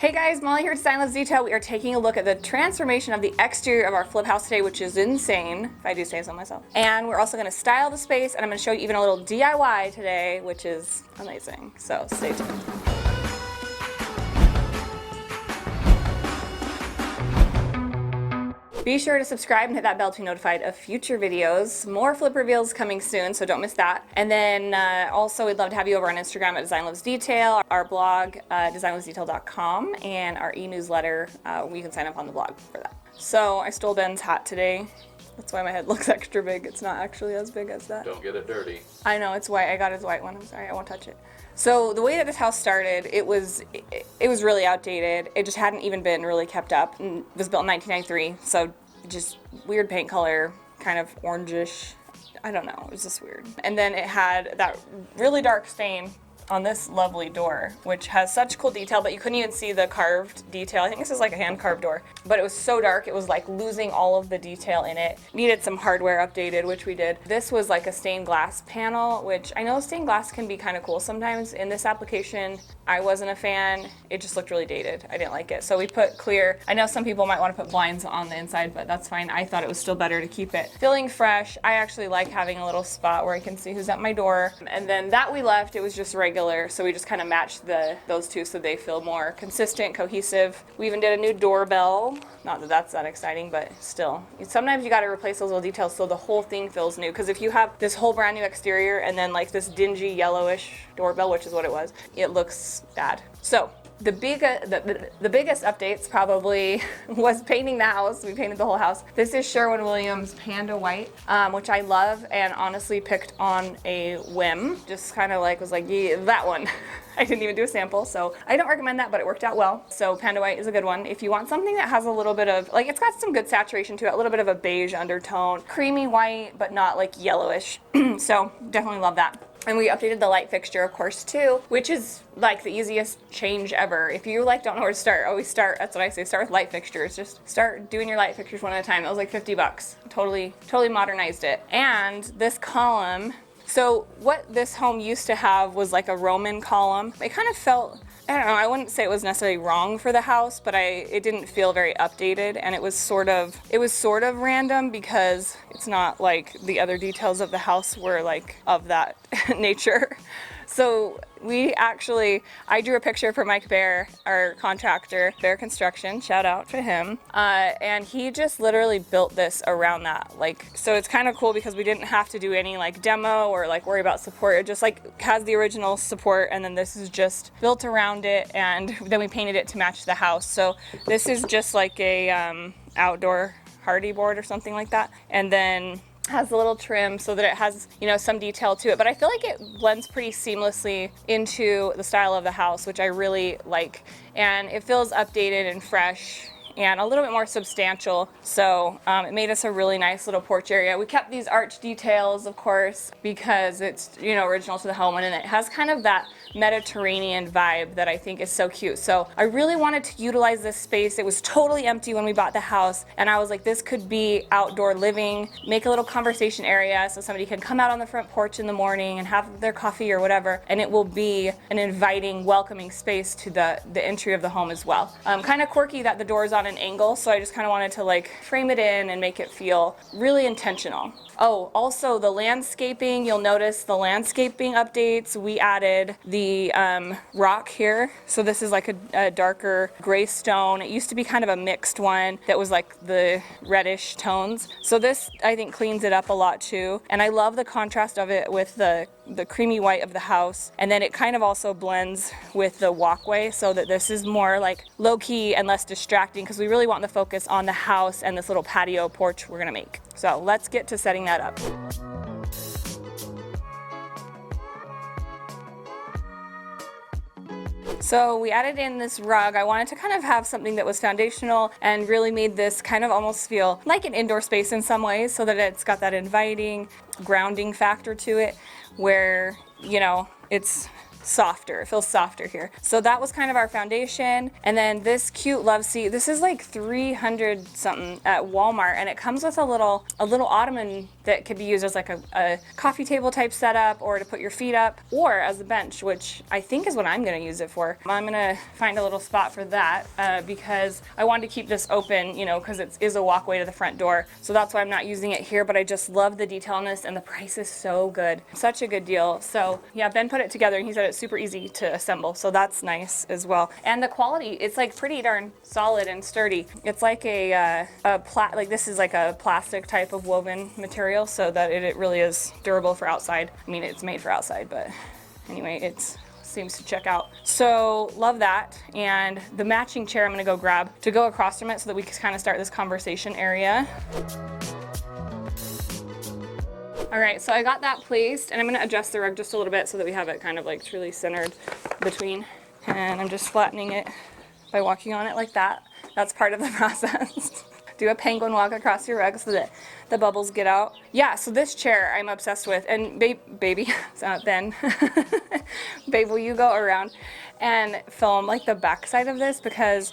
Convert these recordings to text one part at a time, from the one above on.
Hey guys, Molly here at Stylist Detail. We are taking a look at the transformation of the exterior of our flip house today, which is insane, if I do say so myself. And we're also going to style the space, and I'm going to show you even a little DIY today, which is amazing. So stay tuned. Be sure to subscribe and hit that bell to be notified of future videos. More flip reveals coming soon, so don't miss that. And then also we'd love to have you over on Instagram at Design Loves Detail, our blog, designlovesdetail.com, and our e-newsletter. You can sign up on the blog for that. So I stole Ben's hat today. That's why my head looks extra big. It's not actually as big as that. Don't get it dirty. I know, it's white. I got his white one. I'm sorry, I won't touch it. So the way that this house started, it was really outdated. It just hadn't even been really kept up. It was built in 1993, so just weird paint color, kind of orangish. I don't know, it was just weird. And then it had that really dark stain on this lovely door, which has such cool detail, but you couldn't even see the carved detail. I think this is like a hand carved door, but it was so dark, it was like losing all of the detail in it. Needed some hardware updated, which we did. This was like a stained glass panel, which I know stained glass can be kind of cool sometimes. In this application, I wasn't a fan. It just looked really dated. I didn't like it. So we put clear. I know some people might want to put blinds on the inside, but that's fine. I thought it was still better to keep it feeling fresh. I actually like having a little spot where I can see who's at my door. And then that we left, it was just regular. So we just kind of matched those two so they feel more consistent, cohesive. We even did a new doorbell. Not that that's that exciting, but still. Sometimes you got to replace those little details so the whole thing feels new. Because if you have this whole brand new exterior and then like this dingy yellowish doorbell, which is what it was, it looks bad. So the biggest updates probably was painting the house. We painted the whole house. This is Sherwin-Williams Panda White, which I love and honestly picked on a whim. Just kind of was like, yeah, that one. I didn't even do a sample, so I don't recommend that, but it worked out well. So Panda White is a good one. If you want something that has a little bit of, it's got some good saturation to it, a little bit of a beige undertone, creamy white, but not like yellowish. So definitely love that. And we updated the light fixture, of course, too, which is like the easiest change ever. If you don't know where to start, always start, that's what I say, start with light fixtures. Just start doing your light fixtures one at a time. It was like $50. Totally modernized it. And this column, so what this home used to have was like a Roman column. It kind of felt, I don't know, I wouldn't say it was necessarily wrong for the house, but it didn't feel very updated, and it was sort of random because it's not like the other details of the house were like of that nature. So I drew a picture for Mike Bear, our contractor, Bear Construction, shout out to him. And he just literally built this around that. So it's kind of cool because we didn't have to do any demo or worry about support. It just has the original support, and then this is just built around it, and then we painted it to match the house. So this is just like a outdoor hardy board or something like that. And then has a little trim so that it has, some detail to it. But I feel like it blends pretty seamlessly into the style of the house, which I really like. And it feels updated and fresh and a little bit more substantial. So it made us a really nice little porch area. We kept these arch details, of course, because it's, original to the home, and it has kind of that Mediterranean vibe that I think is so cute. So I really wanted to utilize this space. It was totally empty when we bought the house, and I was like, this could be outdoor living, make a little conversation area so somebody can come out on the front porch in the morning and have their coffee or whatever, and it will be an inviting, welcoming space to the entry of the home as well. Kind of quirky that the door is on an angle, so I just kind of wanted to frame it in and make it feel really intentional. Oh, also the landscaping, you'll notice the landscaping updates. We added the rock here. So this is a darker gray stone. It used to be kind of a mixed one that was the reddish tones. So this, I think, cleans it up a lot too. And I love the contrast of it with the creamy white of the house. And then it kind of also blends with the walkway so that this is more low-key and less distracting, because we really want the focus on the house and this little patio porch we're gonna make. So let's get to setting that up. So we added in this rug. I wanted to kind of have something that was foundational and really made this kind of almost feel like an indoor space in some ways, so that it's got that inviting, grounding factor to it where, it's softer. It feels softer here. So that was kind of our foundation. And then this cute love seat. This is like 300 something at Walmart, and it comes with a little ottoman that could be used as like a coffee table type setup, or to put your feet up, or as a bench, which I think is what I'm gonna use it for. I'm gonna find a little spot for that because I wanted to keep this open, you know, because it is a walkway to the front door. So that's why I'm not using it here, but I just love the detail on this, and the price is so good. Such a good deal. So yeah, Ben put it together and he said it's super easy to assemble, so that's nice as well. And the quality, it's like pretty darn solid and sturdy. It's like like this is like a plastic type of woven material, so that it really is durable for outside. I mean, it's made for outside, but anyway, it seems to check out. So love that. And the matching chair I'm gonna go grab to go across from it so that we can kind of start this conversation area. All right, so I got that placed, and I'm gonna adjust the rug just a little bit so that we have it kind of like truly centered between. And I'm just flattening it by walking on it like that. That's part of the process. Do a penguin walk across your rug so that the bubbles get out. Yeah, so this chair I'm obsessed with. And baby, Ben, babe, will you go around and film like the back side of this? Because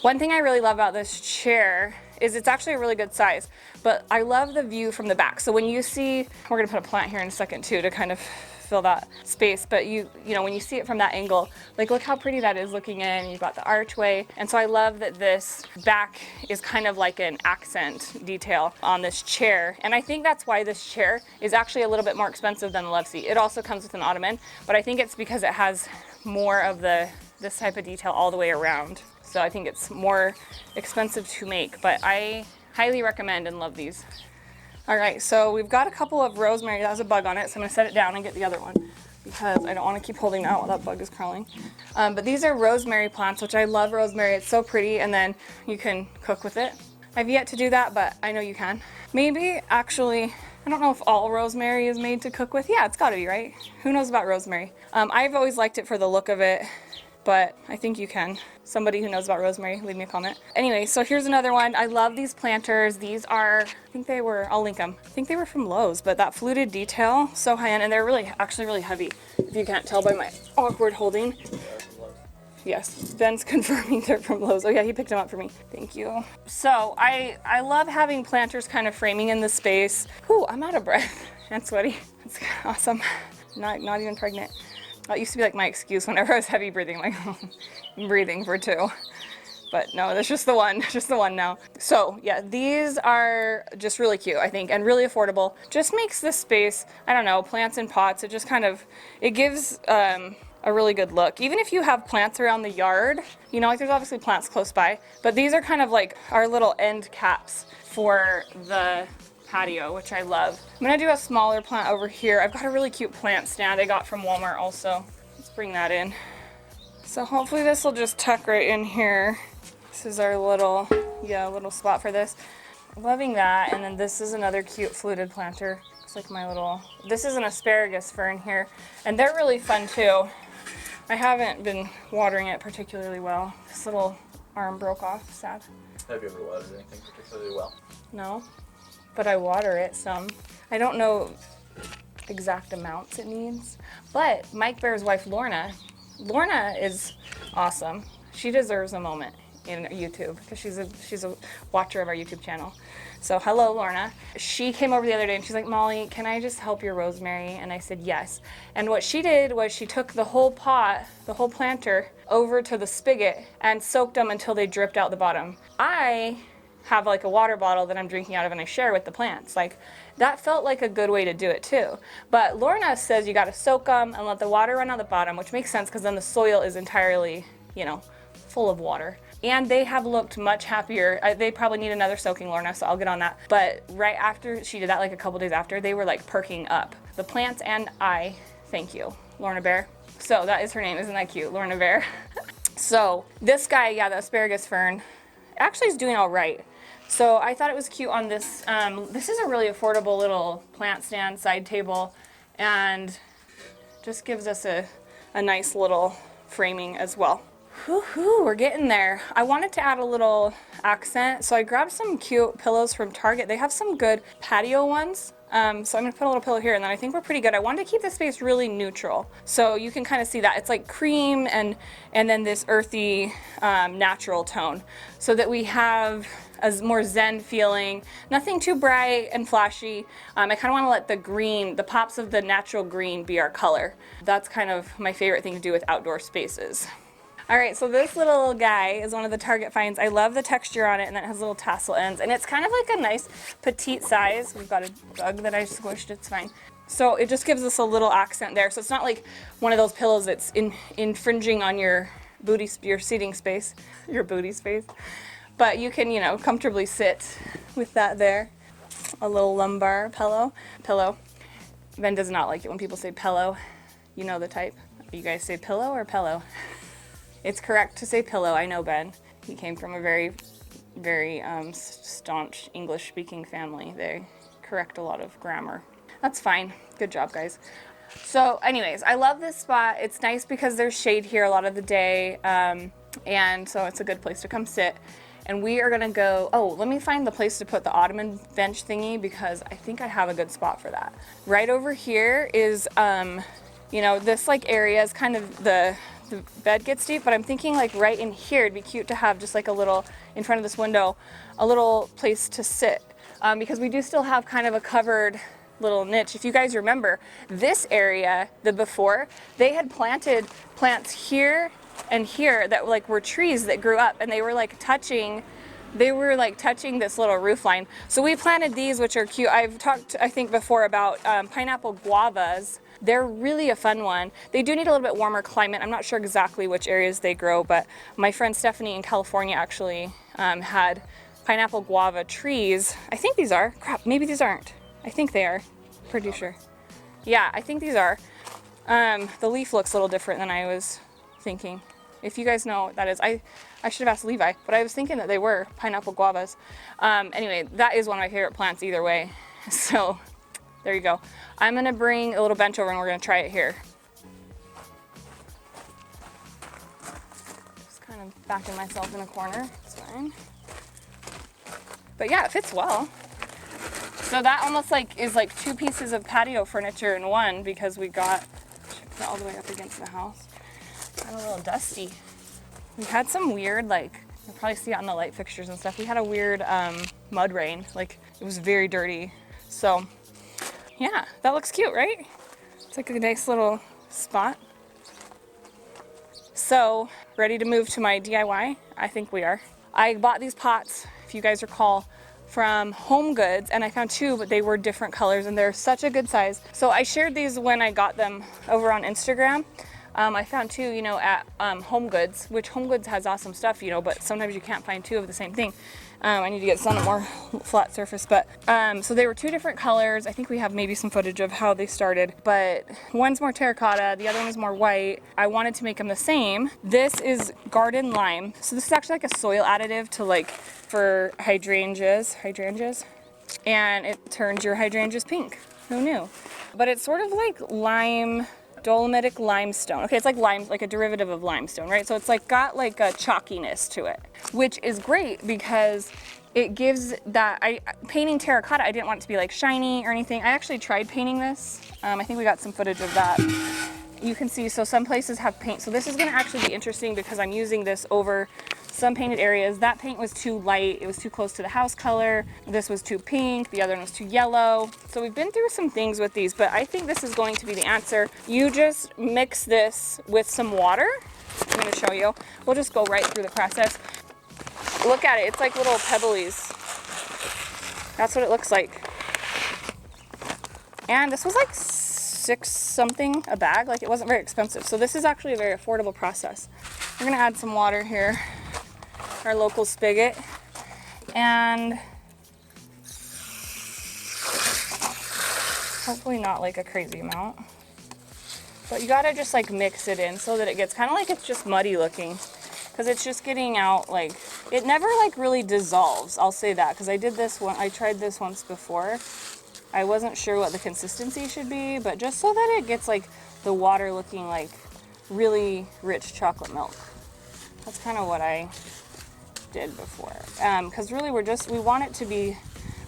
one thing I really love about this chair is it's actually a really good size, but I love the view from the back. So when you see, we're gonna put a plant here in a second too to kind of fill that space, but you know, when you see it from that angle, like look how pretty that is looking in. You've got the archway, and so I love that this back is kind of like an accent detail on this chair, and I think that's why this chair is actually a little bit more expensive than the love seat. It also comes with an ottoman, but I think it's because it has more of this type of detail all the way around. So I think it's more expensive to make, but I highly recommend and love these. All right, so we've got a couple of rosemary. That has a bug on it, so I'm gonna set it down and get the other one because I don't wanna keep holding that while that bug is crawling. But these are rosemary plants, which I love rosemary. It's so pretty, and then you can cook with it. I've yet to do that, but I know you can. Maybe, actually, I don't know if all rosemary is made to cook with. Yeah, it's gotta be, right? Who knows about rosemary? I've always liked it for the look of it, but I think you can. Somebody who knows about rosemary, leave me a comment. Anyway, so here's another one. I love these planters. These are, I think they were, I'll link them. I think they were from Lowe's, but that fluted detail, so high-end, and they're really, actually really heavy, if you can't tell by my awkward holding. Yes, Ben's confirming they're from Lowe's. Oh yeah, he picked them up for me. Thank you. So I love having planters kind of framing in the space. Whew, I'm out of breath and sweaty. It's awesome. Not even pregnant. That used to be like my excuse whenever I was heavy breathing, like I'm breathing for two. But no, that's just the one now. So yeah, these are just really cute, I think, and really affordable. Just makes this space, I don't know, plants in pots, it just kind of, it gives a really good look. Even if you have plants around the yard, you know, like there's obviously plants close by, but these are kind of like our little end caps for the patio, which I love. I'm gonna do a smaller plant over here. I've got a really cute plant stand I got from Walmart also. Let's bring that in. So hopefully this will just tuck right in here. This is our little spot for this. Loving that. And then this is another cute fluted planter. It's like my little, this is an asparagus fern here, and they're really fun too. I haven't been watering it particularly well. This little arm broke off, sad. Have you ever watered anything particularly well? No. But I water it some. I don't know exact amounts it needs, but Mike Bear's wife, Lorna is awesome. She deserves a moment in YouTube because she's a watcher of our YouTube channel. So hello, Lorna. She came over the other day and she's like, Molly, can I just help your rosemary? And I said, yes. And what she did was she took the whole pot, the whole planter, over to the spigot and soaked them until they dripped out the bottom. I have like a water bottle that I'm drinking out of and I share with the plants. Like that felt like a good way to do it too. But Lorna says you got to soak them and let the water run out the bottom, which makes sense because then the soil is entirely, you know, full of water. And they have looked much happier. They probably need another soaking, Lorna, so I'll get on that. But right after she did that, like a couple days after, they were like perking up. The plants and I, thank you, Lorna Bear. So that is her name, isn't that cute, Lorna Bear? So this guy, yeah, the asparagus fern, actually is doing all right. So I thought it was cute on this. This is a really affordable little plant stand side table and just gives us a nice little framing as well. Woohoo, we're getting there. I wanted to add a little accent, so I grabbed some cute pillows from Target. They have some good patio ones. So I'm gonna put a little pillow here, and then I think we're pretty good. I wanted to keep this space really neutral, so you can kind of see that it's like cream and then this earthy natural tone, so that we have a more zen feeling. Nothing too bright and flashy. I kind of want to let the green, the pops of the natural green, be our color. That's kind of my favorite thing to do with outdoor spaces. All right, so this little guy is one of the Target finds. I love the texture on it, and then it has little tassel ends, and it's kind of like a nice petite size. We've got a bug that I squished, it's fine. So it just gives us a little accent there. So it's not like one of those pillows that's infringing on your seating space, your booty space. But you can, you know, comfortably sit with that there. A little lumbar pillow. Ben does not like it when people say pillow. You know the type. You guys say pillow or pillow? It's correct to say pillow. I know Ben. He came from a very staunch English-speaking family. They correct a lot of grammar. That's fine. Good job, guys. So anyways, I love this spot. It's nice because there's shade here a lot of the day, and so it's a good place to come sit. And we are gonna go, oh, let me find the place to put the ottoman bench thingy, because I think I have a good spot for that. Right over here is, you know, this like area is kind of the bed gets deep, but I'm thinking like right in here, it'd be cute to have just like a little, in front of this window, a little place to sit. Because we do still have kind of a covered little niche. If you guys remember, this area, the before, they had planted plants here and here that like were trees that grew up, and they were like touching this little roof line. So we planted these, which are cute. I've talked, I think, before about pineapple guavas. They're really a fun one. They do need a little bit warmer climate. I'm not sure exactly which areas they grow, but my friend Stephanie in California actually had pineapple guava trees. I think these are. Crap, maybe these aren't. I think they are. Pretty sure. Yeah, I think these are. The leaf looks a little different than I was thinking. If you guys know what that is, I should have asked Levi, but I was thinking that they were pineapple guavas. Anyway, that is one of my favorite plants either way. So there you go. I'm gonna bring a little bench over and we're gonna try it here. Just kind of backing myself in a corner, it's fine. But yeah, it fits well. So that almost like is like two pieces of patio furniture in one, because we got, put it all the way up against the house. Kind of a little dusty. We had some weird, like, you'll probably see it on the light fixtures and stuff. We had a weird mud rain. Like, it was very dirty. So yeah, that looks cute, right? It's like a nice little spot. So, ready to move to my DIY? I think we are. I bought these pots, if you guys recall, from Homegoods, and I found two, but they were different colors, and they're such a good size. So I shared these when I got them over on Instagram. I found two, you know, at Homegoods, which Homegoods has awesome stuff, you know, but sometimes you can't find two of the same thing. I need to get some more flat surface, but so they were two different colors. I think we have maybe some footage of how they started, but one's more terracotta, the other one is more white. I wanted to make them the same. This is garden lime. So this is actually like a soil additive to like for hydrangeas, and it turns your hydrangeas pink. Who knew? But it's sort of like lime, dolomitic limestone. Okay, it's like lime, like a derivative of limestone, right? So it's like got like a chalkiness to it, which is great because it gives that, painting terracotta, I didn't want it to be like shiny or anything. I actually tried painting this. I think we got some footage of that. You can see, so some places have paint. So this is gonna actually be interesting because I'm using this over some painted areas. That paint was too light, it was too close to the house color. This was too pink, the other one was too yellow. So we've been through some things with these, but I think this is going to be the answer. You just mix this with some water. I'm gonna show you. We'll just go right through the process. Look at it, it's like little pebblies. That's what it looks like. And this was like $6 something a bag, like it wasn't very expensive. So this is actually a very affordable process. We're gonna add some water here, our local spigot, and hopefully not like a crazy amount. But you gotta just like mix it in so that it gets kind of like it's just muddy looking, because it's just getting out, like, it never like really dissolves, I'll say that, because I did this one, I tried this once before. I wasn't sure what the consistency should be, but just so that it gets like the water looking like really rich chocolate milk. That's kind of what I did before. Because really we want it to be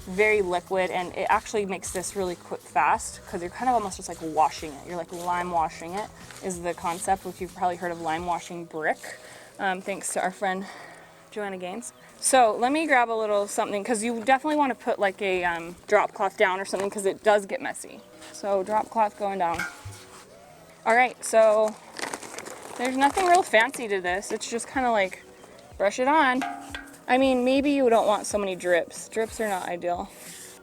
very liquid, and it actually makes this really quick, fast, because you're kind of almost just like washing it. You're like lime washing it is the concept, which you've probably heard of lime washing brick, thanks to our friend Joanna Gaines. So let me grab a little something, because you definitely want to put like a drop cloth down or something, because it does get messy. So drop cloth going down. All right, so there's nothing real fancy to this. It's just kind of like brush it on. I mean, maybe you don't want so many drips. Drips are not ideal.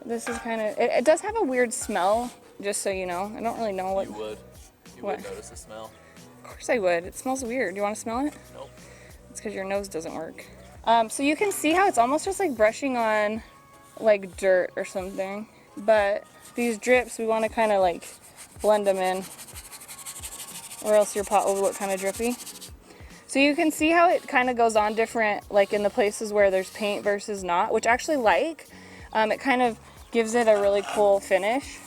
This is kind of, it does have a weird smell, just so you know. I don't really know what. You would. You would notice the smell. Of course I would. It smells weird. You want to smell it? Nope. It's because your nose doesn't work. So you can see how it's almost just like brushing on like dirt or something. But these drips, we want to kind of like blend them in, or else your pot will look kind of drippy. So you can see how it kind of goes on different, like in the places where there's paint versus not, which I actually like. It kind of gives it a really cool finish,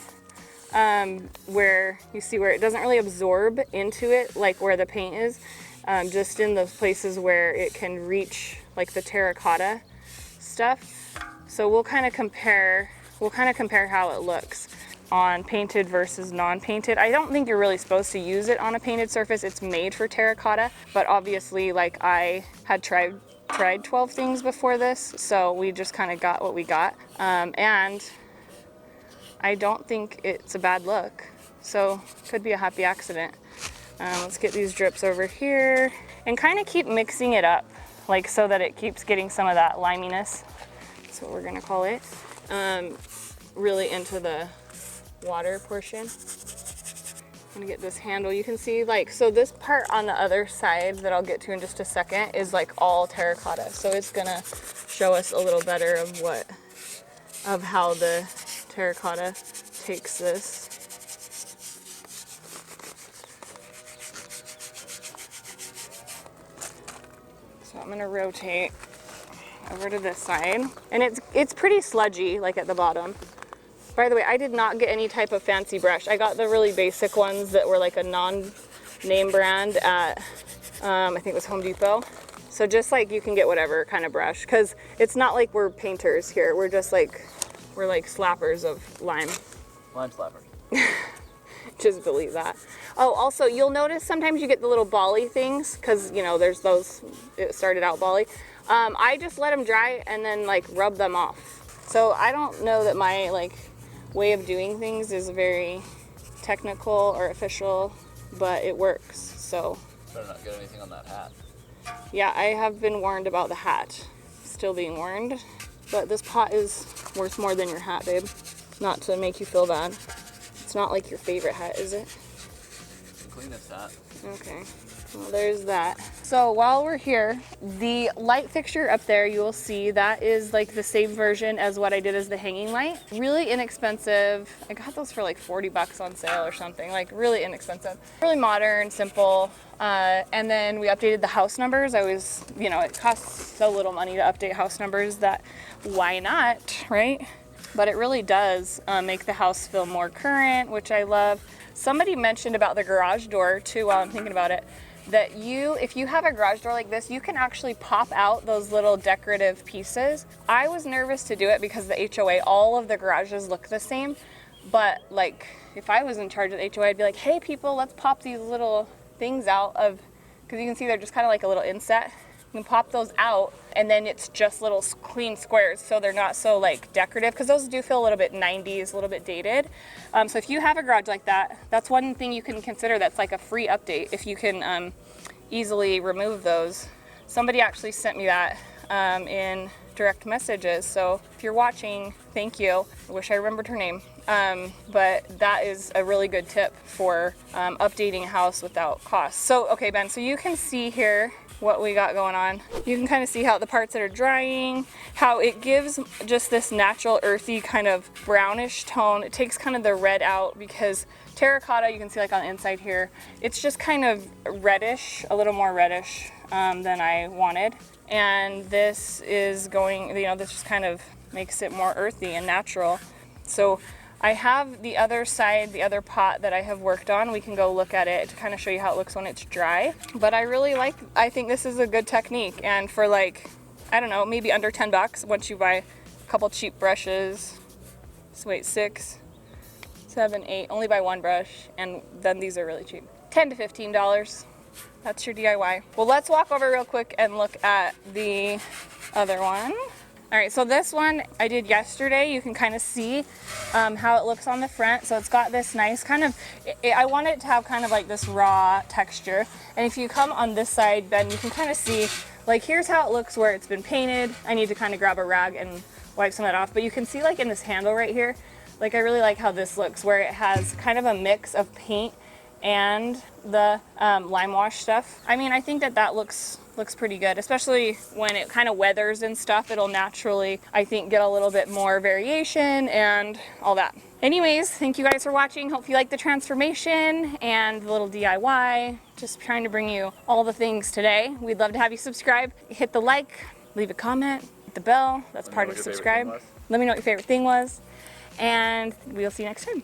where you see where it doesn't really absorb into it like where the paint is, just in the places where it can reach like the terracotta stuff. So we'll kind of compare how it looks on painted versus non-painted. I don't think you're really supposed to use it on a painted surface. It's made for terracotta, but obviously like I had tried 12 things before this, so we just kind of got what we got. And I don't think it's a bad look, so could be a happy accident. Let's get these drips over here and kind of keep mixing it up, like so that it keeps getting some of that liminess. That's what we're gonna call it. Really into the water portion. I'm gonna get this handle. You can see like, so this part on the other side that I'll get to in just a second is like all terracotta. So it's gonna show us a little better of how the terracotta takes this. So I'm gonna rotate over to this side, and it's pretty sludgy like at the bottom. By the way, I did not get any type of fancy brush. I got the really basic ones that were like a non-name brand at, I think it was Home Depot. So just like you can get whatever kind of brush, because it's not like we're painters here. We're just like, we're like slappers of lime. Lime slappers. Just believe that. Oh, also you'll notice sometimes you get the little bally things, because you know there's those, it started out bally. I just let them dry and then like rub them off. So I don't know that my like way of doing things is very technical or official, but it works. So Better not get anything on that hat. yeah, I have been warned about the hat. Still being warned. But this pot is worth more than your hat, babe. Not to make you feel bad. It's not like your favorite hat, is it? The cleanest hat. Okay. Well, there's that. So while we're here, the light fixture up there, you will see that is like the same version as what I did as the hanging light. Really inexpensive. I got those for like 40 bucks on sale or something, like really inexpensive. Really modern, simple. And then we updated the house numbers. I was, you know, it costs so little money to update house numbers that why not, right? But it really does make the house feel more current, which I love. Somebody mentioned about the garage door too while I'm thinking about it, that if you have a garage door like this, you can actually pop out those little decorative pieces. I was nervous to do it because the HOA, all of the garages look the same, but like if I was in charge of the HOA, I'd be like, hey people, let's pop these little things out of, because you can see they're just kind of like a little inset. You can pop those out and then it's just little clean squares, so they're not so like decorative, because those do feel a little bit 90s, a little bit dated. So if you have a garage like that, that's one thing you can consider. That's like a free update if you can easily remove those. Somebody actually sent me that in direct messages, so if you're watching, thank you. I wish I remembered her name. But that is a really good tip for updating a house without cost. So okay, Ben, so you can see here what we got going on. You can kind of see how the parts that are drying, how it gives just this natural earthy kind of brownish tone. It takes kind of the red out, because terracotta, you can see like on the inside here, it's just kind of reddish, a little more reddish than I wanted. And this is going, you know, this just kind of makes it more earthy and natural. So I have the other side, the other pot that I have worked on. We can go look at it to kind of show you how it looks when it's dry. But I think this is a good technique. And for like, I don't know, maybe under 10 bucks once you buy couple cheap brushes. So wait, 6, 7, 8. Only buy one brush, and then these are really cheap. $10 to $15. That's your DIY. Well, let's walk over real quick and look at the other one. All right, so this one I did yesterday. You can kind of see how it looks on the front. So it's got this nice kind of, I want it to have kind of like this raw texture. And if you come on this side, then you can kind of see, like here's how it looks where it's been painted. I need to kind of grab a rag and wipe some of that off. But you can see like in this handle right here, like I really like how this looks where it has kind of a mix of paint and the lime wash stuff. I mean, I think that looks pretty good, especially when it kind of weathers and stuff. It'll naturally, I think, get a little bit more variation and all that. Anyways, thank you guys for watching. Hope you like the transformation and the little DIY. Just trying to bring you all the things today. We'd love to have you subscribe. Hit the like, leave a comment, hit the bell. That's part of subscribe. Let me know what your favorite thing was. And we'll see you next time.